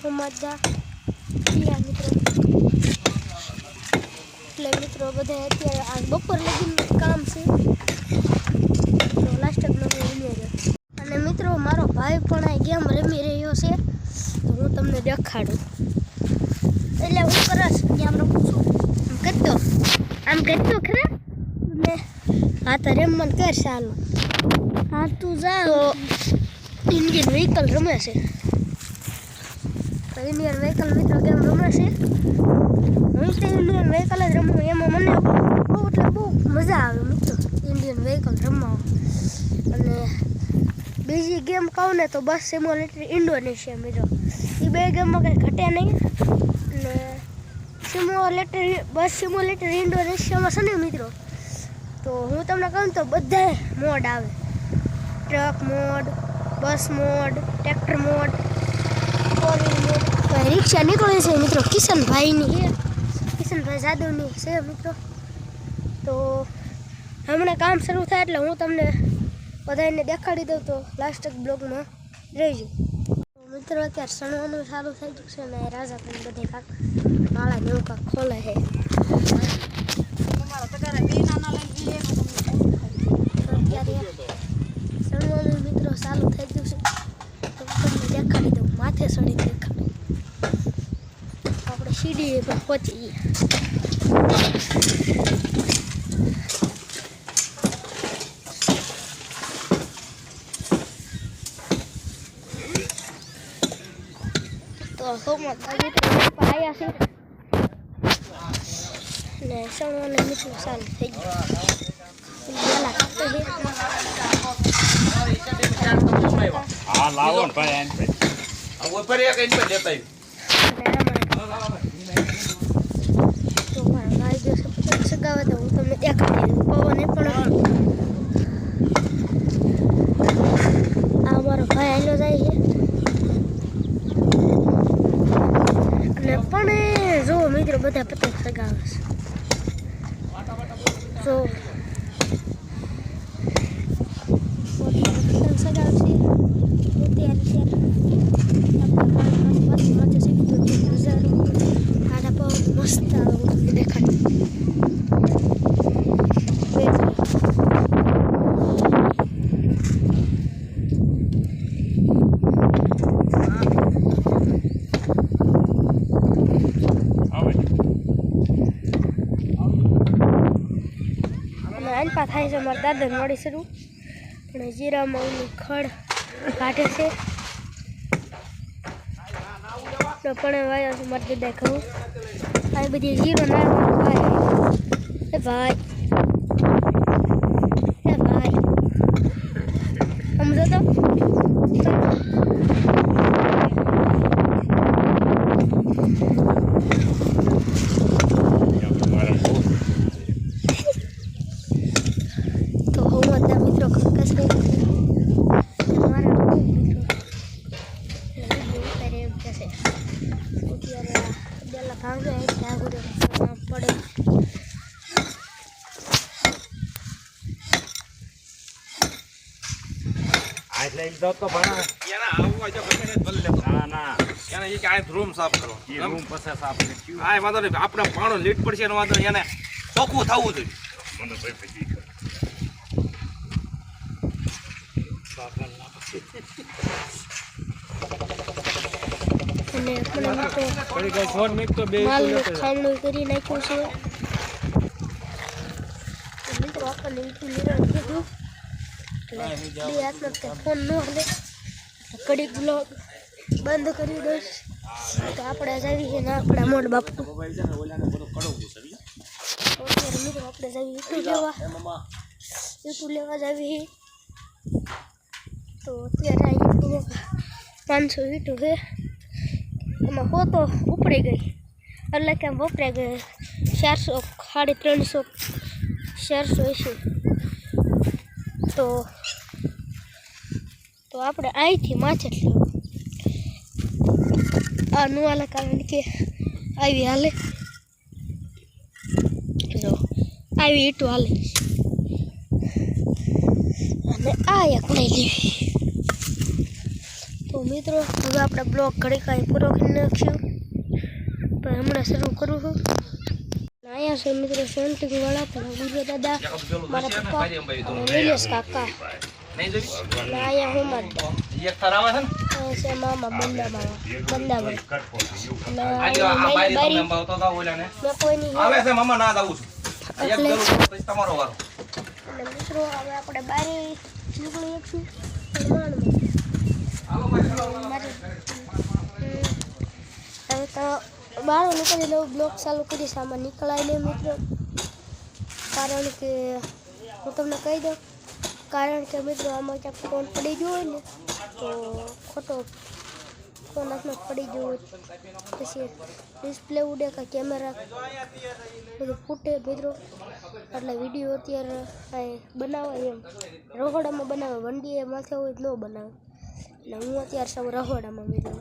સમાજના મિત્રો એટલે મિત્રો બધા અત્યારે આ બપોર લગીનું કામ છે તો લાસ્ટ અને મિત્રો મારો ભાઈ પણ આ ગેમ રમી રહ્યો છે તો હું તમને દેખાડું એટલે હું કરશ ગેમ રમું છું આમ કરતો ખરા ને હા તો રમવાનું કર ચાલો હા તું જા તો ઇન્ડિયન વ્હીકલ રમે છે તો ઇન્ડિયન વ્હીકલ મિત્રો ગેમ રમે છે હું તો ઇન્ડિયન વ્હીકલ જ રમું એમાં મને બહુ મજા આવે મિત્રો ઇન્ડિયન વ્હીકલ રમવા અને બીજી ગેમ કહું ને તો બસ સિમ્યુલેટર ઇન્ડોનેશિયા મિત્રો એ બે ગેમમાં કંઈ ઘટે નહીં અને બસ સિમ્યુલેટર ઇન્ડોનેશિયામાં છે ને મિત્રો તો હું તમને કહું તો બધા મોડ આવે truck mode bus mode tractor mode four wheel mode રિક્ષા નીકળે છે મિત્રો કિશનભાઈની છે કિશનભાઈ જાદવની છે મિત્રો તો હમણાં કામ શરૂ થાય એટલે હું તમને બધાને દેખાડી દઉં તો લાસ્ટ બ્લોગમાં રહેજો મિત્રો અત્યારે સણવાનું સારું થઈ ગયું છે ને રાજા પણ બધે કાંક માળા જેવું કાંક ખોલે છે અત્યારે સણવાનું મિત્રો સારું થઈ ગયું છે તો તમને દેખાડી દઉં માથે સડી દેખાડી આપણે સીડીએ પણ પહોંચી ગયા તો સોમવારે આવ્યા છે ને સણવાને મિત્રો સારું થઈ ગયું પેલા કાપતો છે હા લાવો ને ભાઈ આને ઉપર એક ઇન પર લેતા તો મારા ભાઈ જો સપોર્ટ સગાવે તો હું તમને દેખાડી દઉં પવને પણ આ મારો ભાઈ આવેલો જાય છે અને પણ જો મિત્રો બધા પતંગ સગાવે છે જો પતંગ સગાવશે ત્યારે આડા પવન મસ્ત આવે હું તમને દેખાડું અનપા થાય છે મારા દાદા મળી શરૂ પણ જીરામાં ઓલું ખડ કાઢે છે તો પણ વાયો છે મારા દાદા કહું આ બધી જીરો ના ભાઈ એ ભાઈ સમજો તો એટલે એક દો તો ભણા એના આવું જો ગમે ને બલ લે ના એને ઈ કે આ રૂમ સાફ કરો એ રૂમ પછી સાફ કર્યું આ વાંધો નહીં આપણે પાણો લીટ પડશે એનો વાંધો નહીં એને ચોખ્ખું થવું જોઈએ મને ભાઈ પછી અને આપણે પડી ગઈ ફોન મિક તો બે માલનું ખાંડું કરી નાખ્યું છે મિત્રો આપણને ઈટું લેવાનું કીધું બે હાથમાં ફોન ન હલે કડીક બ્લોગ બંધ કરી દઈશ તો આપણે જાવી છે ને આપણા મોટ બાપુ અત્યારે મિત્રો આપણે જાવી ઈટું લેવા જાવી તો અત્યારે આ ઈટું 500 ઈટું છે એમાં હોતો ઉપડી ગઈ એટલે કે વપરાઈ ગઈ 400 350 480 તો આપણે અહીંથી માથે જ લેવું આ નું હાલે કારણ કે આવી હાલે જો આવી ઈટું હાલે અને આ એક લઈ લેવી તો તો મિત્રો હવે આપણે બ્લોગ ઘડી કાંઈ પૂરો કરી નાખ્યું પણ હમણાં શરૂ કરું છું અહીંયા છે મિત્રો સેન્ટિંગ વાળા પણ ગુરુ દાદા મારા પપ્પા અને નિલેશ કાકા નહીં જોઈ અને અહીંયા હું મારે એક થર આવે છે ને અહીંયા છે મામા બંદાભાઈ અને આજે આ બારી તમે અંબાવતો હતા ઓલાને મેં કોઈની આવે છે મામા ના આવું છું એક જરૂર પછી તમારો વારો અને મિત્રો હવે આપણે બારી નીકળી શકશું હાલો ભાઈ હવે તો બહાર નીકળી લઉં બ્લોગ ચાલુ કરીશ આમાં નીકળાય નહીં મિત્રો કારણ કે હું તમને કહી દઉં કારણ કે મિત્રો આમાં ક્યાંક ફોન પડી ગયો હોય ને તો ખોટો ફોન હાથમાં પડી ગયો હોય પછી ડિસ્પ્લે ઉડે કે કેમેરા બધું ફૂટે મિત્રો એટલે વિડીયો અત્યારે કાંઈ બનાવે એમ રહોડામાં બનાવે વંડીએ માથે હોય ન બનાવે એટલે હું અત્યારે સૌ રહોડામાં મિત્રો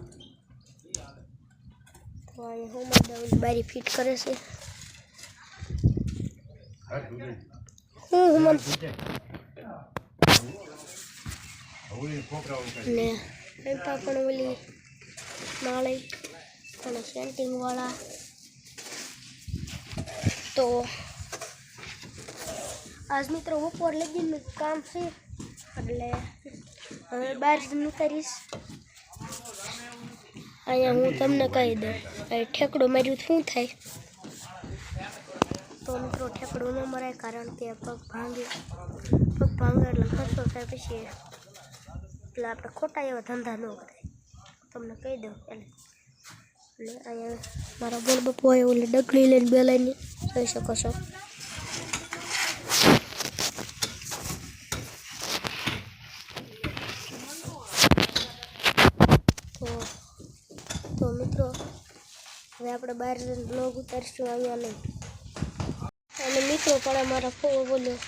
તો અહીંયા હું બારી ફિટ કરે છે હું ને પપ્પા પણ ઓલી નાળી અને સેન્ટિંગવાળા તો આજ મિત્રો બપોર લગીનું કામ છે એટલે હવે બહાર નીકળીશ અહીંયા હું તમને કહી દઉં અહીં ઠેકડો માર્યું શું થાય તો મિત્રો ઠેકડો ન મરાય કારણ કે પગ ભાંગે એટલે ખર્ચો થાય પછી એટલે આપણે ખોટા એવા ધંધા ન કરાય તમને કહી દઉં એટલે અહીંયા મારા બોલ બપોએ ઓલી ડગલી લઈને બેલાઈને જોઈ શકો છો તો મિત્રો હવે આપણે બહાર બ્લોગ ઉતારશું અહીંયા નહીં અને મિત્રો પણ અમારા ફોવો બોલ્યો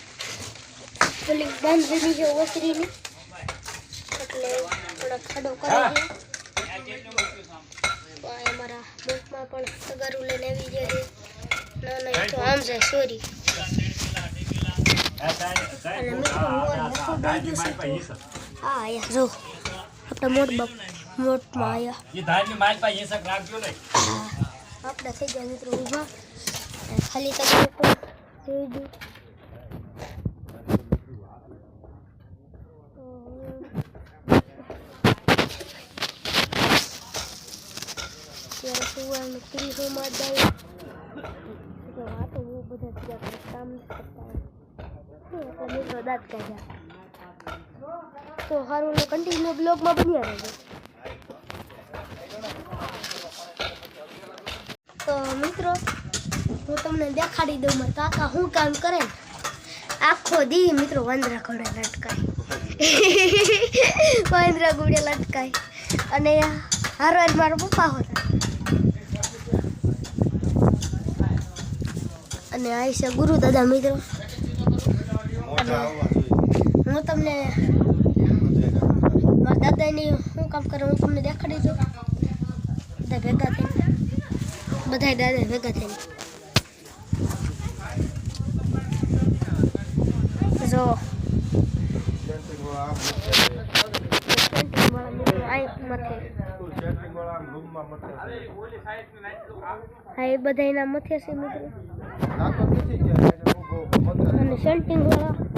પેલી બાંધણી છે ઓસરીની એટલે થોડા ખાડો કરે છે તો અમારા બોટમાં પણ તગારું લઈને આવી જાય ના ના તો આમ છે સોરી અને મિત્રો હા અહીંયા જો આપણા મોટમાં આવ્યા એ ધારની માલ પાસે હિંસક રાખજો ને આપણે થઈ ગયા મિત્રો ઊભા ખાલી તગારું પણ જોઈ દઉં ત્યારે સુવાનું ત્રીસોમાં જ આવે આ તો બહુ બધા ત્યાં કામ કરતા એટલે મિત્રો દાંત કાઢ્યા તો સારું ને કન્ટિન્યુ બ્લોગમાં બન્યા રહેજો તો મિત્રો હું તમને દેખાડી દઉં મારા કાકા શું કામ કરે ને આખો દી મિત્રો વાંદરા ઘોડે લટકાય વાંદરા ઘોડે લટકાય અને હારવાર મારો પપ્પા હતા અને આ છે ગુરુ દાદા મિત્રો અને હું તમને મારા દાદાની શું કામ કરે હું તમને દેખાડી દઉં બધા ભેગા થઈને બધા દાદા ભેગા થઈને જો હા એ બધા એના મથે છે મિત્રો અને સેન્ટિંગ વાળા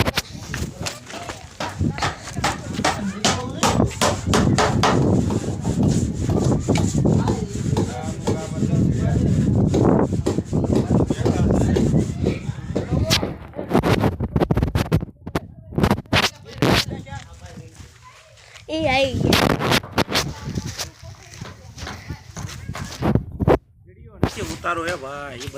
એ આવી ગયા ઉતારો હે ભાઈ